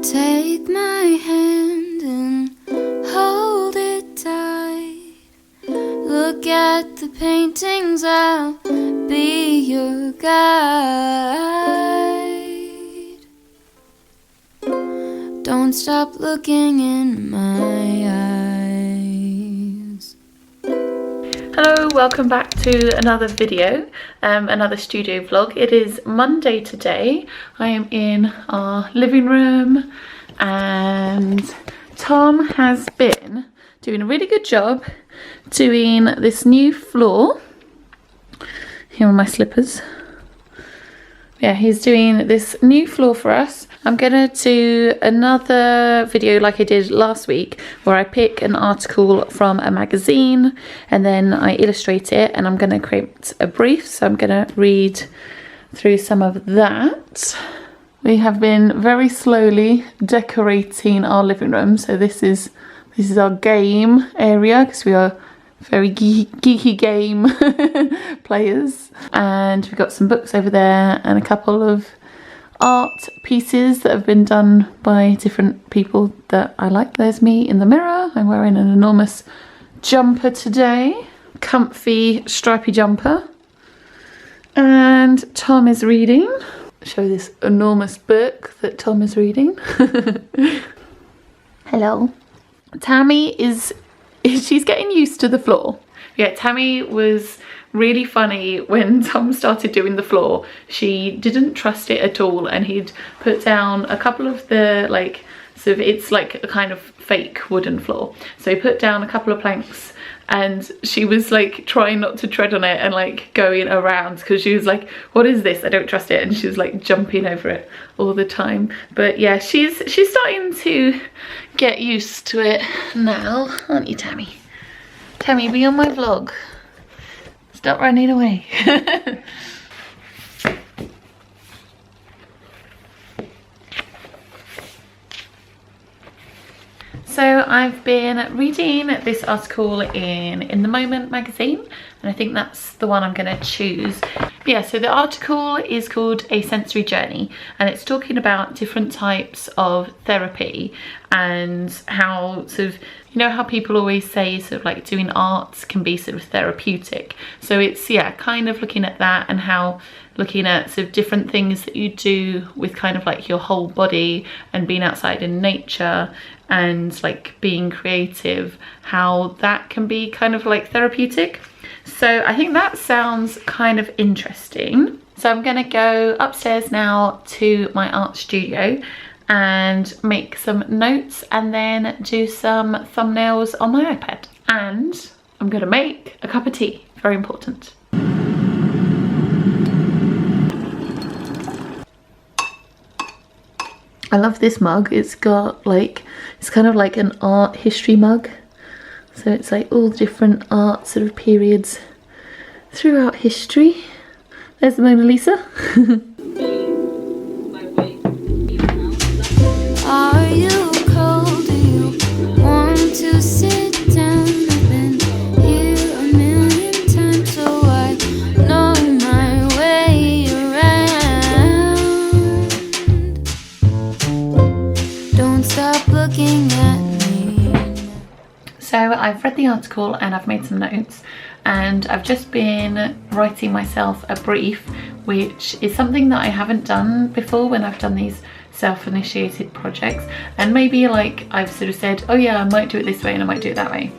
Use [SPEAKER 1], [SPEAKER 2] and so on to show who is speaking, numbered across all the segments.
[SPEAKER 1] Take my hand and hold it tight. Look at the paintings, I'll be your guide. Don't stop looking in my eyes.
[SPEAKER 2] Hello, welcome back to another video, another studio vlog. It is Monday today. I am in our living room and Tom has been doing a really good job doing this new floor. Here are my slippers. Yeah, he's doing this new floor for us. I'm gonna do another video like I did last week where I pick an article from a magazine and then I illustrate it, and I'm gonna create a brief, so I'm gonna read through some of that. We have been very slowly decorating our living room, so this is our game area because we are very geeky game players, and we've got some books over there and a couple of art pieces that have been done by different people that I like. There's me in the mirror. I'm wearing an enormous jumper today, comfy stripy jumper, and Tom is reading. I'll show this enormous book that Tom is reading. Hello. Tammy she's getting used to the floor. Yeah, Tammy was really funny when Tom started doing the floor. She didn't trust it at all, and he'd put down a couple of the it's like a kind of fake wooden floor. So he put down a couple of planks and she was like trying not to tread on it and like going around because she was like, what is this? I don't trust it. And she was like jumping over it all the time. But yeah, she's starting to get used to it now, aren't you, Tammy? Tammy, be on my vlog. Stop running away. So I've been reading this article in the Moment magazine, and I think that's the one I'm going to choose. Yeah, so the article is called A Sensory Journey, and it's talking about different types of therapy and how sort of, you know how people always say sort of like doing art can be sort of therapeutic. So it's, yeah, kind of looking at that and how looking at sort of different things that you do with kind of like your whole body and being outside in nature and like being creative, how that can be kind of like therapeutic. So I think that sounds kind of interesting. So I'm gonna go upstairs now to my art studio and make some notes and then do some thumbnails on my iPad. And I'm gonna make a cup of tea, very important. I love this mug. It's got like, it's kind of like an art history mug. So it's like all different art sort of periods throughout history. There's the Mona Lisa.
[SPEAKER 1] Are you cold? Do you want to sit down? I've been here a million times, so I know my way around. Don't stop looking at me.
[SPEAKER 2] So I've read the article and I've made some notes, and I've just been writing myself a brief, which is something that I haven't done before when I've done these self-initiated projects. And maybe like I've sort of said, oh yeah, I might do it this way and I might do it that way,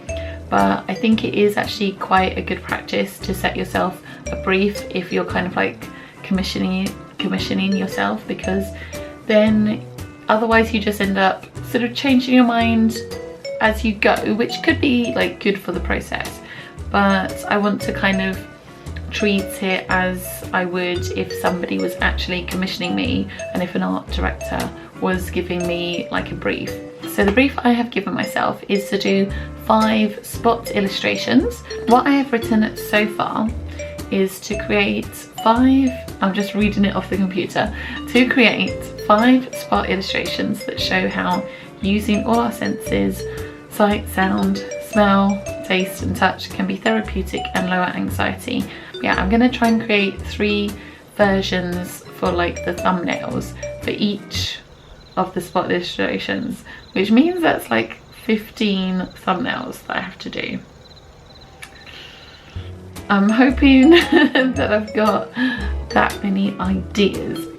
[SPEAKER 2] but I think it is actually quite a good practice to set yourself a brief if you're kind of like commissioning yourself, because then otherwise you just end up sort of changing your mind as you go, which could be like good for the process, but I want to kind of treat it as I would if somebody was actually commissioning me and if an art director was giving me like a brief. So the brief I have given myself is to do 5 spot illustrations. What I have written so far is to create 5, I'm just reading it off the computer, to create 5 spot illustrations that show how using all our senses, sight, sound, smell, taste and touch, can be therapeutic and lower anxiety. Yeah, I'm gonna try and create 3 versions for like the thumbnails for each of the spot illustrations, which means that's like 15 thumbnails that I have to do. I'm hoping that I've got that many ideas.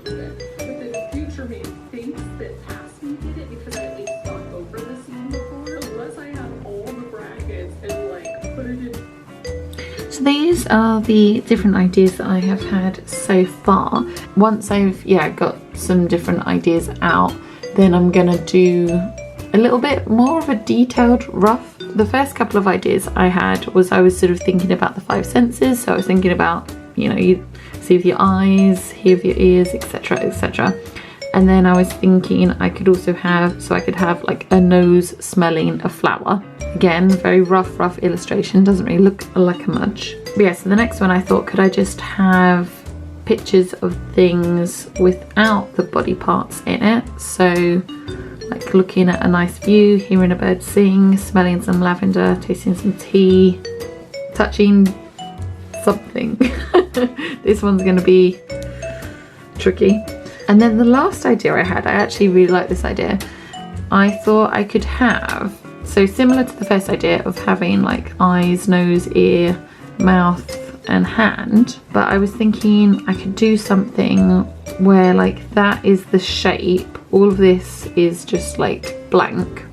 [SPEAKER 2] So these are the different ideas that I have had so far. Once I've got some different ideas out, then I'm gonna do a little bit more of a detailed rough. The first couple of ideas I had was I was sort of thinking about the 5 senses. So I was thinking about, you know, you see with your eyes, hear with your ears, etc, etc. And then I was thinking I could also have, so I could have like a nose smelling a flower. Again, very rough illustration, doesn't really look like much. But yeah, so the next one I thought, could I just have pictures of things without the body parts in it? So like looking at a nice view, hearing a bird sing, smelling some lavender, tasting some tea, touching something. This one's gonna be tricky. And then the last idea I had, I actually really like this idea. I thought I could have, so similar to the first idea of having like eyes, nose, ear, mouth and hand, but I was thinking I could do something where like that is the shape, all of this is just like blank,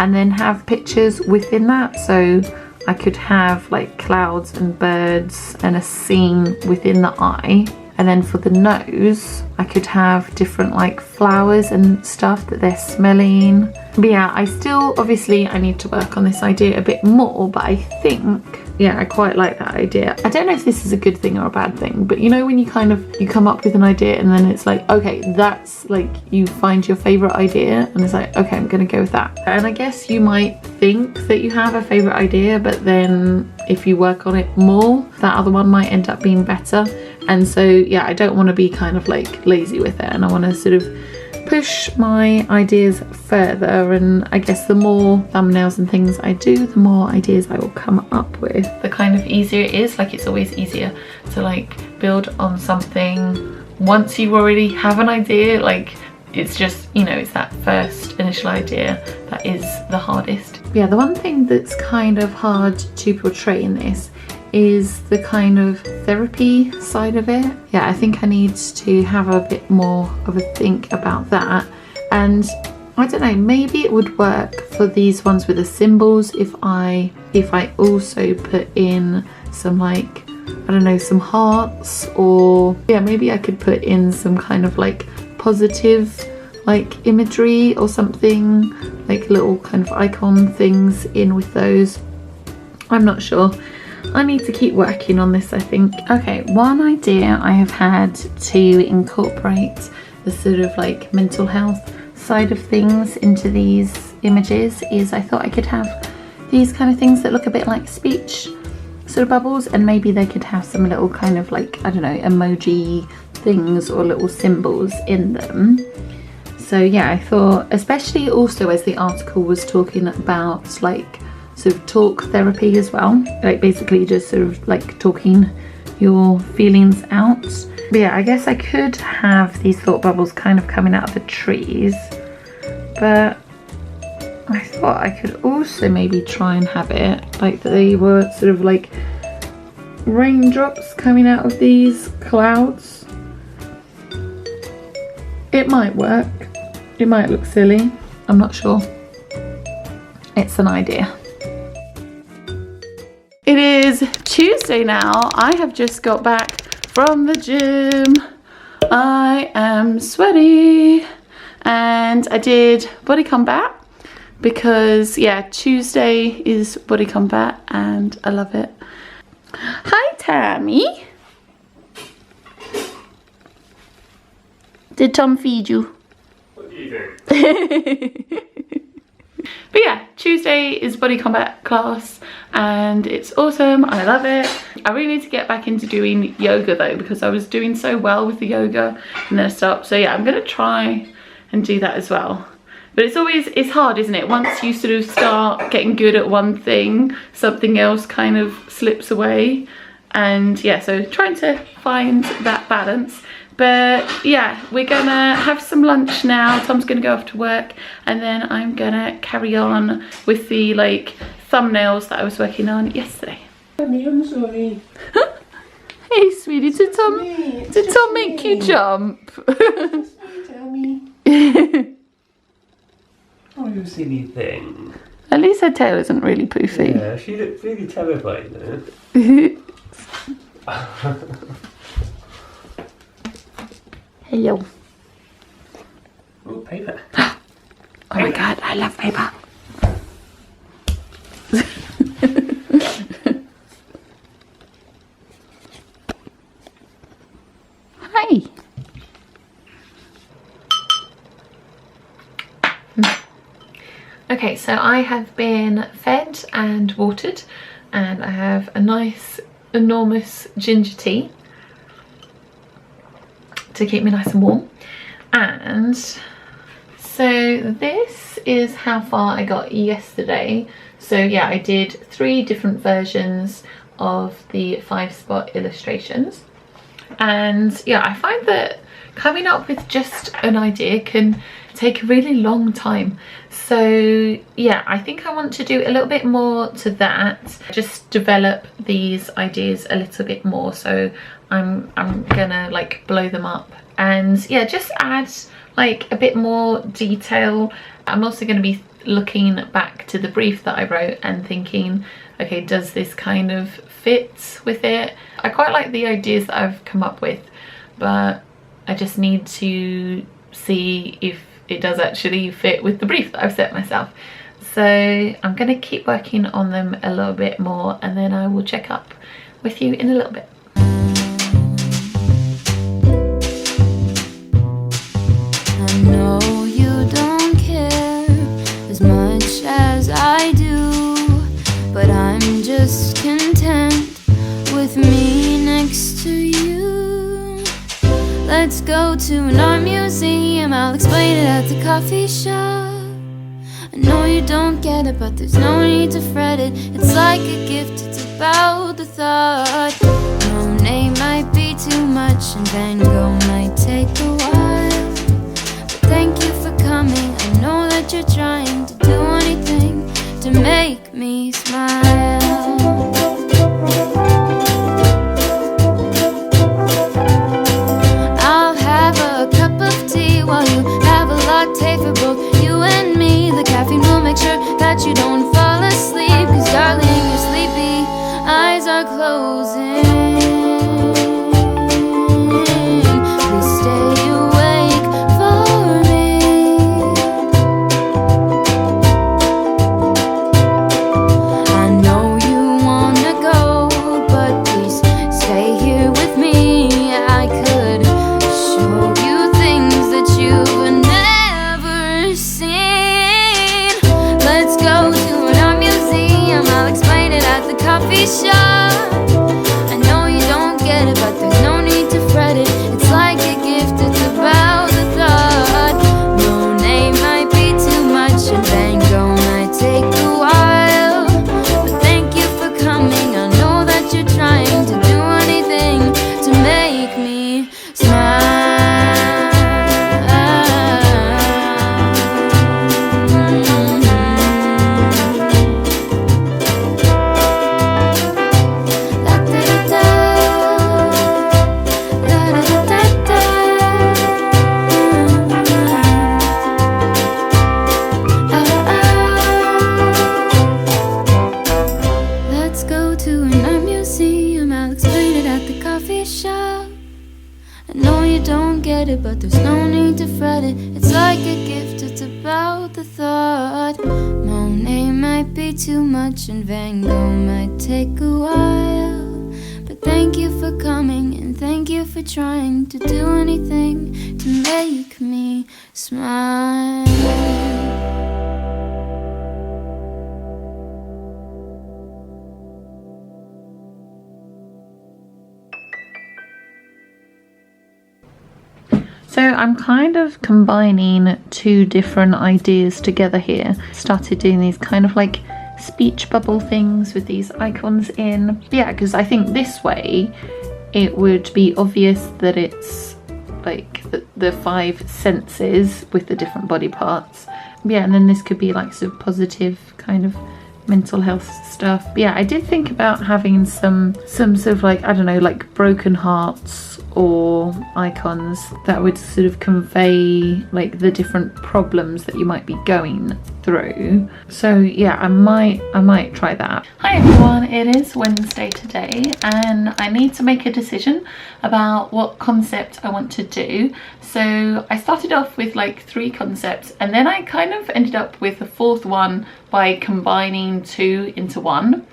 [SPEAKER 2] and then have pictures within that. So I could have like clouds and birds and a scene within the eye. And then for the nose, I could have different like flowers and stuff that they're smelling. But yeah, I need to work on this idea a bit more, but I think, yeah, I quite like that idea. I don't know if this is a good thing or a bad thing, but you know when you come up with an idea and then it's like, okay, that's like, you find your favorite idea and it's like, okay, I'm gonna go with that. And I guess you might think that you have a favorite idea, but then if you work on it more, that other one might end up being better. And so yeah, I don't want to be kind of like lazy with it, and I want to sort of push my ideas further. And I guess the more thumbnails and things I do, the more ideas I will come up with. The kind of easier it is, like it's always easier to like build on something once you already have an idea. Like it's just, you know, it's that first initial idea that is the hardest. Yeah, the one thing that's kind of hard to portray in this is the kind of therapy side of it. Yeah, I think I need to have a bit more of a think about that. And I don't know, maybe it would work for these ones with the symbols if I also put in some like, I don't know, some hearts, or yeah, maybe I could put in some kind of like positive like imagery or something, like little kind of icon things in with those. I'm not sure. I need to keep working on this, I think. Okay, one idea I have had to incorporate the sort of like mental health side of things into these images is I thought I could have these kind of things that look a bit like speech sort of bubbles, and maybe they could have some little kind of like, I don't know, emoji things or little symbols in them. So yeah, I thought, especially also as the article was talking about like sort of talk therapy as well, like basically just sort of like talking your feelings out. But yeah, I guess I could have these thought bubbles kind of coming out of the trees, but I thought I could also maybe try and have it like that they were sort of like raindrops coming out of these clouds. It might work, it might look silly, I'm not sure. It's an idea. It is Tuesday now. I have just got back from the gym. I am sweaty and I did body combat because yeah, Tuesday is body combat and I love it. Hi Tammy. Did Tom feed you?
[SPEAKER 3] What do you think?
[SPEAKER 2] But yeah, Tuesday is body combat class and it's awesome. I love it. I really need to get back into doing yoga though, because I was doing so well with the yoga and then I stopped. So yeah, I'm gonna try and do that as well. But it's hard, isn't it? Once you sort of start getting good at one thing, something else kind of slips away. And yeah, so trying to find that balance. But yeah, we're gonna have some lunch now. Tom's gonna go off to work, and then I'm gonna carry on with the like thumbnails that I was working on yesterday.
[SPEAKER 3] I'm sorry.
[SPEAKER 2] Hey sweetie, did Tom make you jump?
[SPEAKER 3] Tell me. Oh, you silly thing.
[SPEAKER 2] At least her tail isn't really poofy.
[SPEAKER 3] Yeah, she looked really terrified there.
[SPEAKER 2] Hello.
[SPEAKER 3] Oh, paper.
[SPEAKER 2] Oh my god, I love paper. Hi. Okay, so I have been fed and watered, and I have a nice enormous ginger tea to keep me nice and warm. And so this is how far I got yesterday. So yeah, I did 3 different versions of the 5-spot illustrations. And yeah, I find that coming up with just an idea can take a really long time. So yeah, I think I want to do a little bit more to that, just develop these ideas a little bit more. So I'm gonna like blow them up and yeah, just add like a bit more detail. I'm also going to be looking back to the brief that I wrote and thinking, okay, does this kind of fit with it? I quite like the ideas that I've come up with, but I just need to see if it does actually fit with the brief that I've set myself. So I'm going to keep working on them a little bit more, and then I will check up with you in a little bit.
[SPEAKER 1] I know you don't care as much as I do, but I'm just content with me next to you. Let's go to an art museum, I'll explain it at the coffee shop. I know you don't get it, but there's no need to fret it. It's like a gift, it's about the thought. Monet might be too much and Van Gogh might take a while, but thank you for coming. I know that you're trying to do anything to make me smile. I'll have a cup of tea while you have a latte for both you and me. The caffeine will make sure that you don't fall asleep, 'cause darling, you're sleepy, eyes are closing. Please stay awake for me. I know you wanna go, but please stay here with me. I could show you things that you've never seen. Let's go to an art museum, I'll explain it at the coffee shop. I know you don't get it, but there's no need to fret it. It's like a gift, it's about the thought. Monet might be too much and Van Gogh might take a while, but thank you for coming. I know that you're trying to do anything to make me smile. Let's go to an art museum, I'll explain it at the coffee shop. I know you don't get it, but there's no need to fret it. It's like a gift, it's about the thought. Monet might be too much and Van Gogh might take a while, but thank you for coming and thank you for trying to do anything to make me smile.
[SPEAKER 2] So I'm kind of combining 2 different ideas together here. Started doing these kind of like speech bubble things with these icons in. Yeah, because I think this way it would be obvious that it's like the 5 senses with the different body parts. Yeah, and then this could be like sort of positive kind of mental health stuff. But yeah, I did think about having some sort of like, I don't know, like broken hearts or icons that would sort of convey like the different problems that you might be going through. So yeah, I might try that. Hi everyone, it is Wednesday today and I need to make a decision about what concept I want to do. So I started off with like 3 concepts and then I kind of ended up with a 4th one by combining 2 into 1.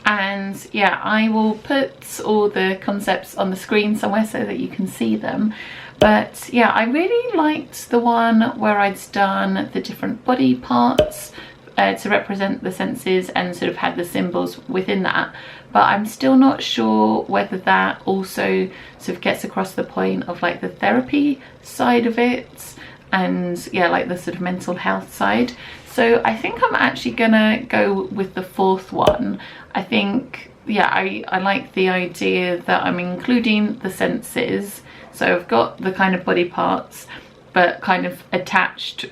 [SPEAKER 2] And yeah, I will put all the concepts on the screen somewhere so that you can see them. But yeah, I really liked the one where I'd done the different body parts to represent the senses and sort of had the symbols within that. But I'm still not sure whether that also sort of gets across the point of like the therapy side of it and yeah, like the sort of mental health side. So I think I'm actually gonna go with the 4th one. I think, yeah, I like the idea that I'm including the senses. So I've got the kind of body parts, but kind of attached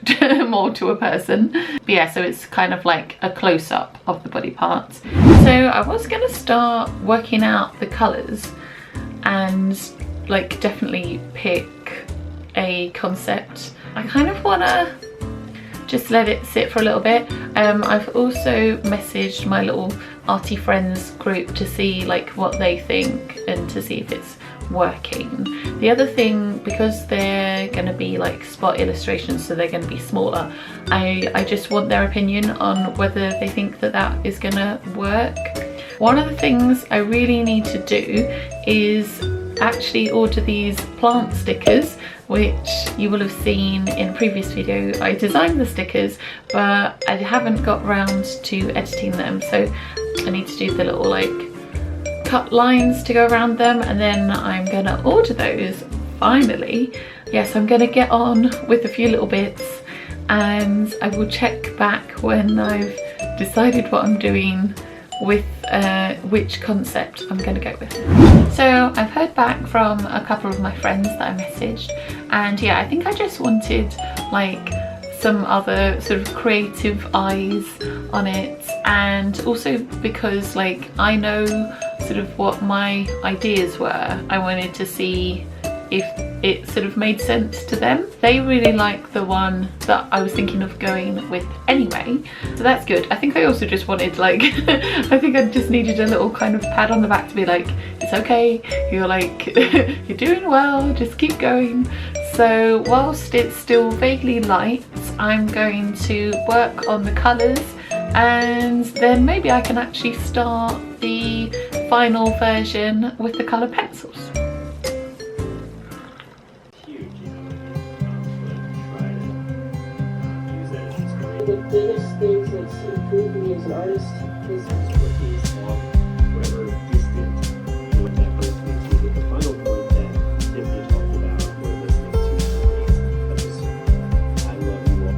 [SPEAKER 2] more to a person. But yeah, so it's kind of like a close-up of the body parts. So I was gonna start working out the colours and like definitely pick a concept. I kind of wanna just let it sit for a little bit. I've also messaged my little arty friends group to see like what they think and to see if it's working. The other thing, because they're going to be like spot illustrations, so they're going to be smaller, I just want their opinion on whether they think that that is going to work. One of the things I really need to do is actually order these plant stickers, which you will have seen in a previous video. I designed the stickers but I haven't got round to editing them, so I need to do the little like cut lines to go around them, and then I'm gonna order those finally. Yes, I'm gonna get on with a few little bits and I will check back when I've decided what I'm doing with which concept I'm going to go with. So I've heard back from a couple of my friends that I messaged, and yeah, I think I just wanted like some other sort of creative eyes on it, and also because like I know sort of what my ideas were, I wanted to see if it sort of made sense to them. They really like the one that I was thinking of going with anyway, so that's good. I think I also just wanted like I think I just needed a little kind of pat on the back to be like, it's okay, you're like you're doing well, just keep going. So whilst it's still vaguely light, I'm going to work on the colours and then maybe I can actually start the final version with the colour pencils.
[SPEAKER 4] The biggest things that's improved me as an artist is whatever distant what that brings me to. But the final point that Tiffany talked about, we're listening to stories. That's just, I love you all.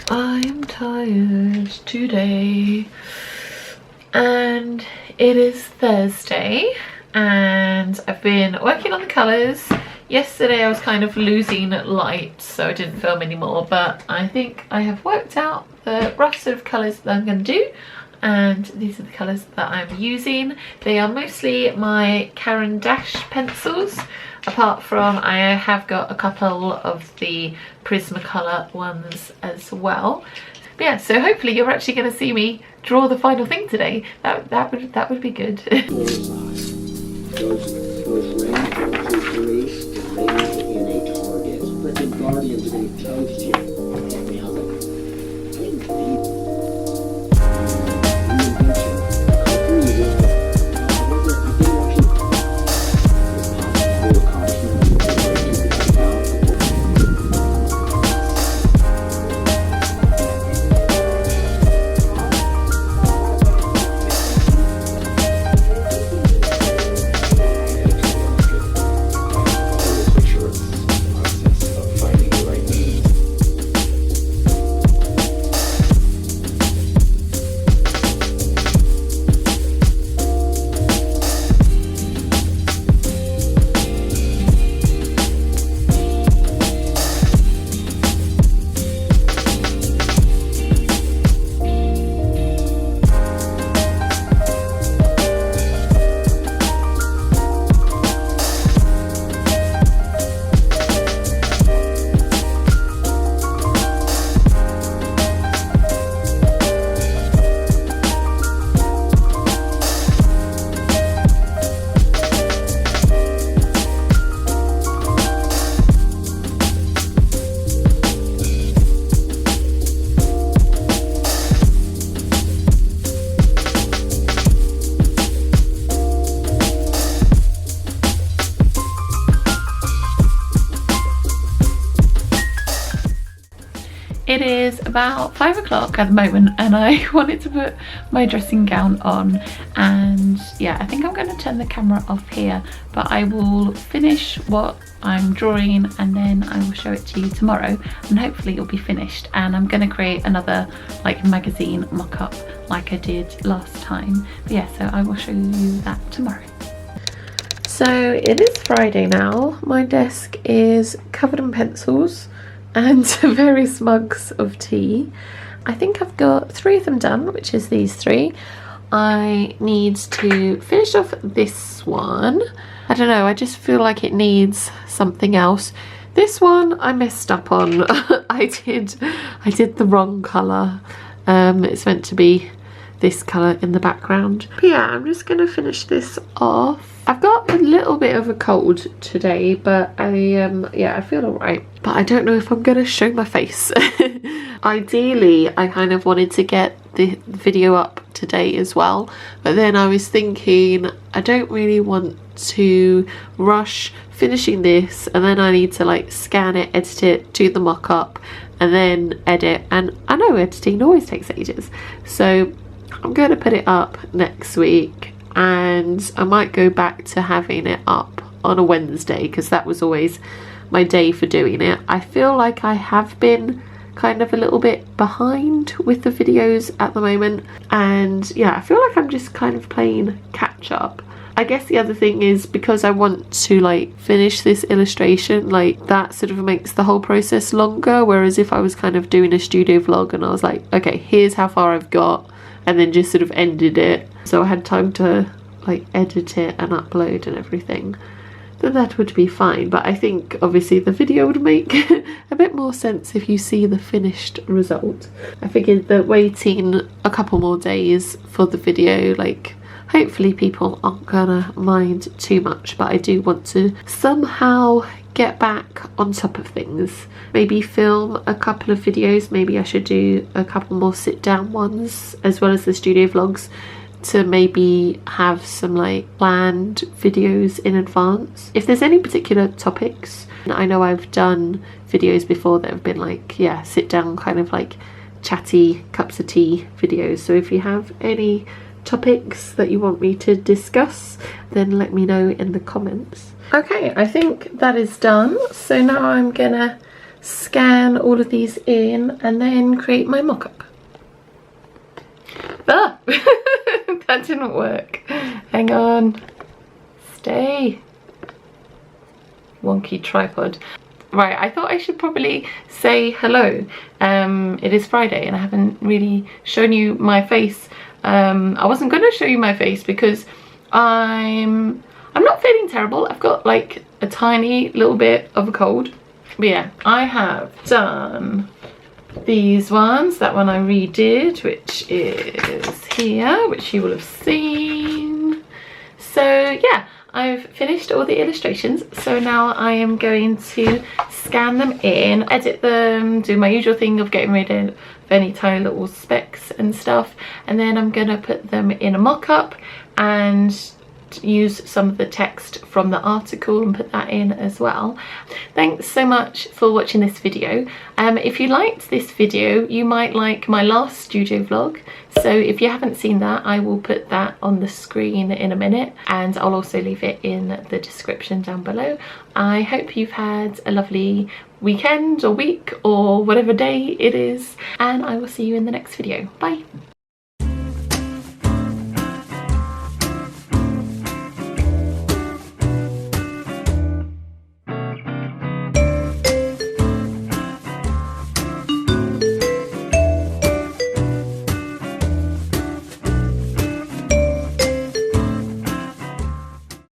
[SPEAKER 2] I'm tired today. And it is Thursday and I've been working on the colours. Yesterday I was kind of losing light, so I didn't film anymore, but I think I have worked out the rough sort of colours that I'm going to do, and these are the colours that I'm using. They are mostly my Caran d'Ache pencils, apart from I have got a couple of the Prismacolor ones as well. But yeah, so hopefully you're actually going to see me draw the final thing today. That would be good.
[SPEAKER 4] Those rainbows are released in a target, but the guardians are going to toast you. Help me out.
[SPEAKER 2] it is about 5 o'clock at the moment and I wanted to put my dressing gown on, and yeah, I think I'm going to turn the camera off here, but I will finish what I'm drawing and then I will show it to you tomorrow, and hopefully it'll be finished, and I'm going to create another like magazine mock-up like I did last time. But yeah, so I will show you that tomorrow. So it is Friday now. My desk is covered in pencils and various mugs of tea. I think I've got 3 of them done, which is these 3. I need to finish off this one. I don't know, I just feel like it needs something else. This one I messed up on. I did the wrong colour. It's meant to be this colour in the background. But yeah, I'm just gonna finish this off. I've got a little bit of a cold today, but I feel alright. But I don't know if I'm gonna show my face. Ideally, I kind of wanted to get the video up today as well, but then I was thinking I don't really want to rush finishing this, and then I need to like scan it, edit it, do the mock-up, and then edit, and I know editing always takes ages, so I'm going to put it up next week, and I might go back to having it up on a Wednesday because that was always my day for doing it. I feel like I have been kind of a little bit behind with the videos at the moment, and yeah, I feel like I'm just kind of playing catch up. I guess the other thing is because I want to like finish this illustration, like that sort of makes the whole process longer, whereas if I was kind of doing a studio vlog and I was like, okay, here's how far I've got, and then just sort of ended it, so I had time to like edit it and upload and everything, then that would be fine. But I think obviously the video would make a bit more sense if you see the finished result. I figured that waiting a couple more days for the video, like hopefully people aren't gonna mind too much, but I do want to somehow get back on top of things. Maybe film a couple of videos, maybe I should do a couple more sit down ones as well as the studio vlogs, to maybe have some like planned videos in advance. If there's any particular topics, I know I've done videos before that have been like, yeah, sit down kind of like chatty cups of tea videos, so if you have any topics that you want me to discuss, then let me know in the comments. Okay, I think that is done, so now I'm gonna scan all of these in and then create my mock-up. Ah! That didn't work. Hang on. Stay. Wonky tripod. Right, I thought I should probably say hello. It is Friday and I haven't really shown you my face. I wasn't going to show you my face because I'm not feeling terrible. I've got like a tiny little bit of a cold. But yeah, I have done these ones. That one I redid, which is here, which you will have seen. So yeah, I've finished all the illustrations, so now I am going to scan them in, edit them, do my usual thing of getting rid of any tiny little specks and stuff, and then I'm gonna put them in a mock-up and use some of the text from the article and put that in as well. Thanks so much for watching this video. If you liked this video, you might like my last studio vlog, so if you haven't seen that, I will put that on the screen in a minute, and I'll also leave it in the description down below. I hope you've had a lovely weekend or week or whatever day it is, and I will see you in the next video. Bye.